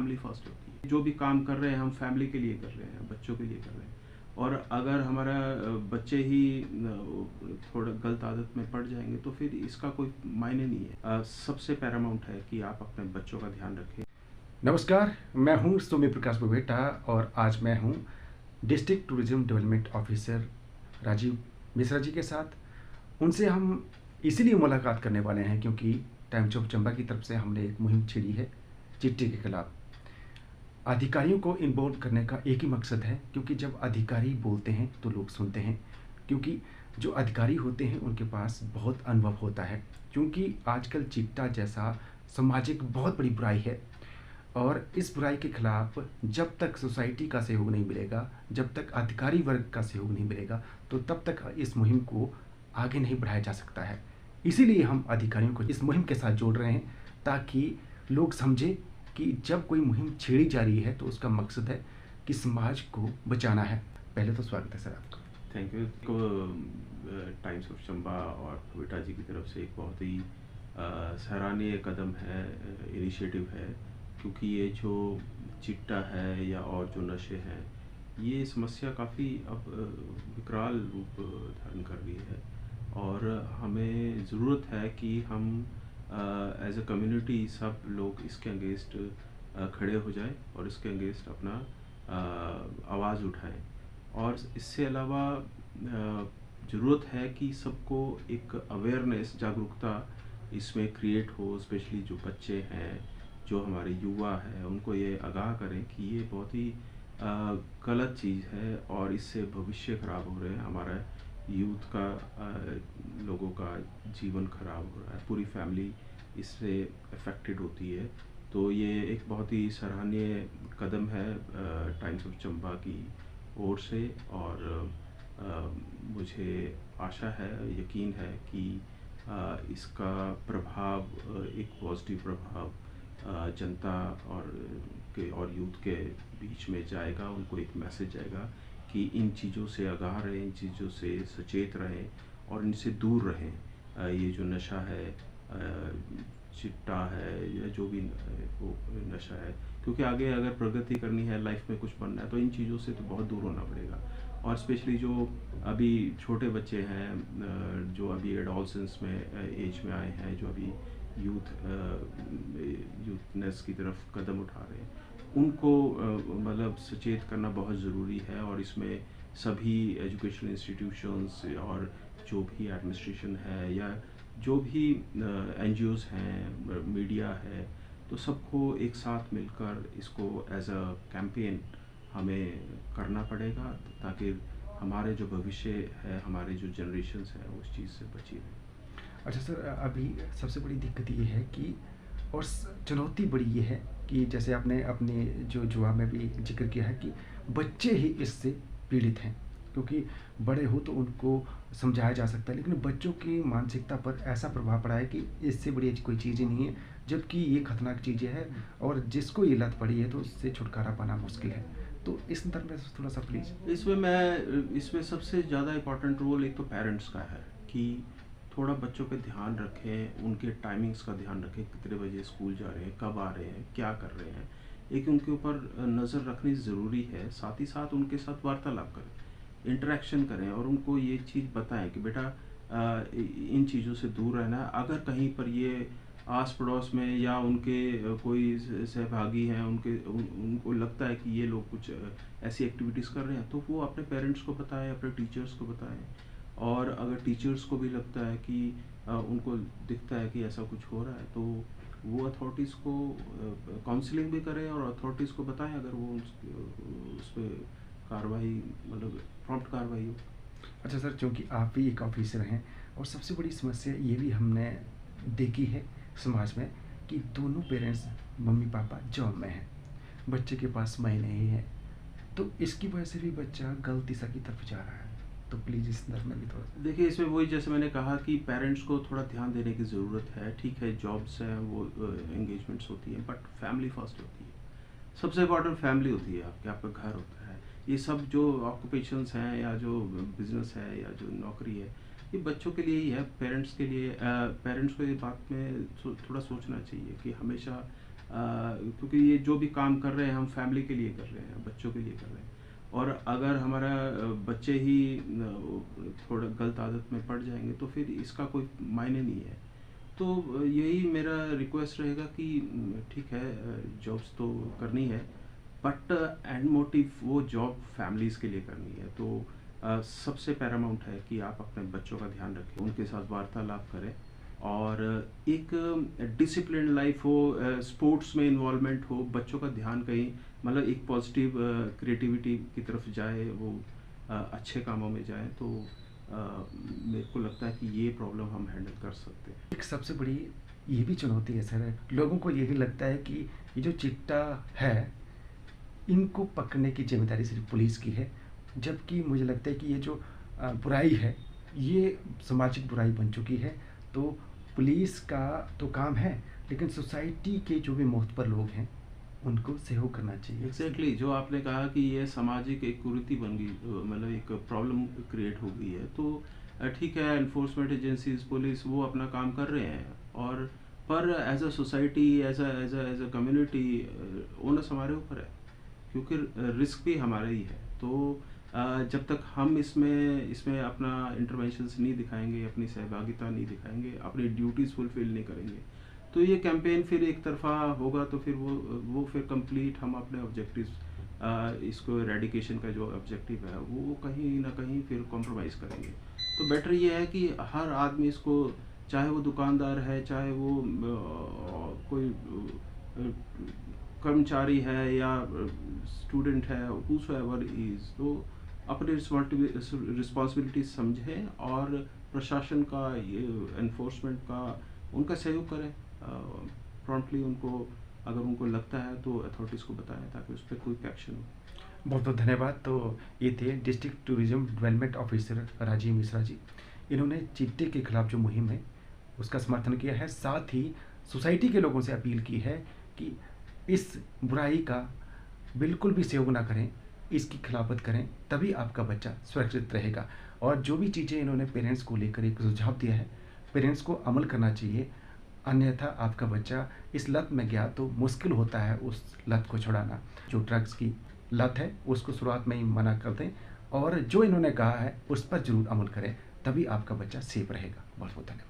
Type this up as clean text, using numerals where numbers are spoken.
Family first होती है। जो भी काम कर रहे हैं हम फैमिली के लिए कर रहे हैं, बच्चों के लिए कर रहे हैं। और अगर हमारा बच्चे ही थोड़ा गलत आदत में पड़ जाएंगे तो फिर इसका कोई मायने नहीं है। सबसे पैरामाउंट है कि आप अपने बच्चों का ध्यान रखें। नमस्कार, मैं हूं सोमी प्रकाश बबेटा और आज मैं हूं district tourism development officer Rajeev Mishra ji के साथ। उनसे हम इसीलिए मुलाकात करने वाले हैं क्योंकि टाइम्स ऑफ चंबा की तरफ से हमने एक मुहिम छेड़ी है चिट्टे के खिलाफ। अधिकारियों को इन्वॉल्व करने का एक ही मकसद है, क्योंकि जब अधिकारी बोलते हैं तो लोग सुनते हैं, क्योंकि जो अधिकारी होते हैं उनके पास बहुत अनुभव होता है। क्योंकि आजकल चिट्टा जैसा सामाजिक बहुत बड़ी बुराई है और इस बुराई के खिलाफ जब तक सोसाइटी का सहयोग नहीं मिलेगा, जब तक अधिकारी वर्ग का सहयोग नहीं मिलेगा, तो तब तक इस मुहिम को आगे नहीं बढ़ाया जा सकता है। इसीलिए हम अधिकारियों को इस मुहिम के साथ जोड़ रहे हैं ताकि लोग समझें कि जब कोई मुहिम छेड़ी जा रही है तो उसका मकसद है कि समाज को बचाना है। पहले तो स्वागत है सर आपका। Thank you. Times of Chamba और बबेटा जी की तरफ से एक बहुत ही सराहनीय कदम है, इनिशिएटिव है, क्योंकि ये जो चिट्टा है या और जो नशे हैं, ये समस्या काफ़ी अब विकराल रूप धारण कर रही है और हमें ज़रूरत है कि हम एज अ कम्युनिटी सब लोग इसके अगेंस्ट खड़े हो जाएं और इसके अगेंस्ट अपना आवाज़ उठाएं। और इससे अलावा ज़रूरत है कि सबको एक अवेयरनेस, जागरूकता इसमें क्रिएट हो, स्पेशली जो बच्चे हैं, जो हमारे युवा हैं, उनको ये आगाह करें कि ये बहुत ही गलत चीज़ है और इससे भविष्य ख़राब हो रहे हैं, हमारा यूथ का, लोगों का जीवन ख़राब हो रहा है, पूरी फैमिली इससे अफेक्टेड होती है। तो ये एक बहुत ही सराहनीय कदम है टाइम्स ऑफ चंबा की ओर से और मुझे आशा है, यकीन है कि इसका प्रभाव, एक पॉजिटिव प्रभाव जनता और यूथ के बीच में जाएगा। उनको एक मैसेज जाएगा कि इन चीज़ों से आगाह रहें, इन चीज़ों से सचेत रहें और इनसे दूर रहें। ये जो नशा है, चिट्टा है या जो भी वो नशा है, क्योंकि आगे अगर प्रगति करनी है, लाइफ में कुछ बनना है, तो इन चीज़ों से तो बहुत दूर होना पड़ेगा। और स्पेशली जो अभी छोटे बच्चे हैं, जो अभी एडोलसेंस में एज में आए हैं, जो अभी यूथनेस की तरफ कदम उठा रहे हैं, उनको मतलब सचेत करना बहुत ज़रूरी है। और इसमें सभी एजुकेशनल इंस्टीट्यूशंस और जो भी एडमिनिस्ट्रेशन है या जो भी NGOs हैं, मीडिया है, तो सबको एक साथ मिलकर इसको एज अ कैंपेन हमें करना पड़ेगा ताकि हमारे जो भविष्य है, हमारे जो जनरेशन्स हैं, वो उस चीज़ से बची रहें। अच्छा सर, अभी सबसे बड़ी दिक्कत ये है कि और चुनौती बड़ी ये है कि जैसे आपने अपने जो जवाब में भी जिक्र किया है कि बच्चे ही इससे पीड़ित हैं, क्योंकि बड़े हो तो उनको समझाया जा सकता है, लेकिन बच्चों की मानसिकता पर ऐसा प्रभाव पड़ा है कि इससे बड़ी कोई चीज़ ही नहीं है, जबकि ये खतरनाक चीज़ें हैं और जिसको ये लत पड़ी है तो उससे छुटकारा पाना मुश्किल है। तो इस संदर्भ में थोड़ा सा प्लीज़। इसमें सबसे ज़्यादा इम्पोर्टेंट रोल एक तो पेरेंट्स का है कि थोड़ा बच्चों पे ध्यान रखें, उनके टाइमिंग्स का ध्यान रखें, कितने बजे स्कूल जा रहे हैं, कब आ रहे हैं, क्या कर रहे हैं, एक उनके ऊपर नज़र रखनी ज़रूरी है। साथ ही साथ उनके साथ वार्तालाप करें, इंटरेक्शन करें और उनको ये चीज़ बताएं कि बेटा इन चीज़ों से दूर रहना है। अगर कहीं पर ये आस पड़ोस में या उनके कोई सहभागी हैं, उनको लगता है कि ये लोग कुछ ऐसी एक्टिविटीज़ कर रहे हैं, तो वो अपने पेरेंट्स को बताएं, अपने टीचर्स को बताएं। और अगर टीचर्स को भी लगता है कि उनको दिखता है कि ऐसा कुछ हो रहा है, तो वो अथॉरिटीज़ को काउंसलिंग भी करें और अथॉरिटीज़ को बताएं अगर वो उस पर कार्रवाई, मतलब प्रॉम्प्ट कार्रवाई हो। अच्छा सर, चूँकि आप भी एक ऑफिसर हैं और सबसे बड़ी समस्या ये भी हमने देखी है समाज में कि दोनों पेरेंट्स, मम्मी पापा जॉब में हैं, बच्चे के पास समय नहीं है, तो इसकी वजह से भी बच्चा गलत दिशा की तरफ जा रहा है। तो प्लीज़ इस संदर्भ में भी थोड़ा सा। देखिए, इसमें वही जैसे मैंने कहा कि पेरेंट्स को थोड़ा ध्यान देने की ज़रूरत है। ठीक है, जॉब्स हैं, वो एंगेजमेंट्स होती हैं, बट फैमिली फर्स्ट होती है। सबसे इम्पोर्टेंट फैमिली होती है, आपका घर होता है। ये सब जो ऑक्यूपेशंस हैं या जो बिजनेस है या जो नौकरी है, ये बच्चों के लिए ही है, पेरेंट्स के लिए। पेरेंट्स को ये बात में थोड़ा सोचना चाहिए कि हमेशा क्योंकि ये जो भी काम कर रहे हैं हम फैमिली के लिए कर रहे हैं, बच्चों के लिए कर रहे हैं। और अगर हमारा बच्चे ही थोड़ा गलत आदत में पड़ जाएंगे तो फिर इसका कोई मायने नहीं है। तो यही मेरा रिक्वेस्ट रहेगा कि ठीक है, जॉब्स तो करनी है, बट एंड मोटिव वो जॉब फैमिलीज़ के लिए करनी है। तो सबसे पैरामाउंट है कि आप अपने बच्चों का ध्यान रखें, उनके साथ वार्तालाप करें, और एक डिसिप्लिन लाइफ हो, स्पोर्ट्स में इन्वॉल्वमेंट हो, बच्चों का ध्यान कहीं मतलब एक पॉजिटिव क्रिएटिविटी की तरफ जाए, वो अच्छे कामों में जाए। तो मेरे को लगता है कि ये प्रॉब्लम हम हैंडल कर सकते हैं। एक सबसे बड़ी ये भी चुनौती है सर, लोगों को यही लगता है कि ये जो चिट्टा है, इनको पकड़ने की जिम्मेदारी सिर्फ पुलिस की है, जबकि मुझे लगता है कि ये जो बुराई है, ये सामाजिक बुराई बन चुकी है। तो पुलिस का तो काम है, लेकिन सोसाइटी के जो भी मोहतबर लोग हैं, उनको सहयोग करना चाहिए। एग्जैक्टली जो आपने कहा कि ये सामाजिक एक कुरीति बन गई, मतलब एक प्रॉब्लम क्रिएट हो गई है। तो ठीक है, एनफोर्समेंट एजेंसीज, पुलिस वो अपना काम कर रहे हैं, और पर as a society, as a community, onus हमारे ऊपर है, क्योंकि रिस्क भी हमारा ही है। तो जब तक हम इसमें अपना इंटरवेंशंस नहीं दिखाएंगे, अपनी सहभागिता नहीं दिखाएंगे, अपनी ड्यूटीज़ फुलफिल नहीं करेंगे, तो ये कैंपेन फिर एक तरफा होगा। तो फिर वो फिर कंप्लीट हम अपने ऑब्जेक्टिव्स, इसको एरेडिकेशन का जो ऑब्जेक्टिव है वो कहीं ना कहीं फिर कॉम्प्रोमाइज़ करेंगे। तो बेटर ये है कि हर आदमी इसको, चाहे वो दुकानदार है, चाहे वो कोई कर्मचारी है या स्टूडेंट है, हूसोएवर इज, तो अपनी रिस्पॉन्सिबिलिटी समझें और प्रशासन का, ये एनफोर्समेंट का उनका सहयोग करें। प्रॉम्प्टली उनको, अगर उनको लगता है तो अथॉरिटीज़ को बताएं, ताकि उस पर कोई एक्शन हो। बहुत बहुत धन्यवाद। तो ये थे district tourism development officer Rajeev Mishra ji. इन्होंने चिट्टे के खिलाफ जो मुहिम है उसका समर्थन किया है, साथ ही सोसाइटी के लोगों से अपील की है कि इस बुराई का बिल्कुल भी सहयोग ना करें, इसकी खिलाफत करें, तभी आपका बच्चा सुरक्षित रहेगा। और जो भी चीज़ें इन्होंने पेरेंट्स को लेकर एक सुझाव दिया है, पेरेंट्स को अमल करना चाहिए, अन्यथा आपका बच्चा इस लत में गया तो मुश्किल होता है उस लत को छुड़ाना। जो ड्रग्स की लत है उसको शुरुआत में ही मना कर दें, और जो इन्होंने कहा है उस पर ज़रूर अमल करें, तभी आपका बच्चा सेफ रहेगा। बहुत बहुत धन्यवाद।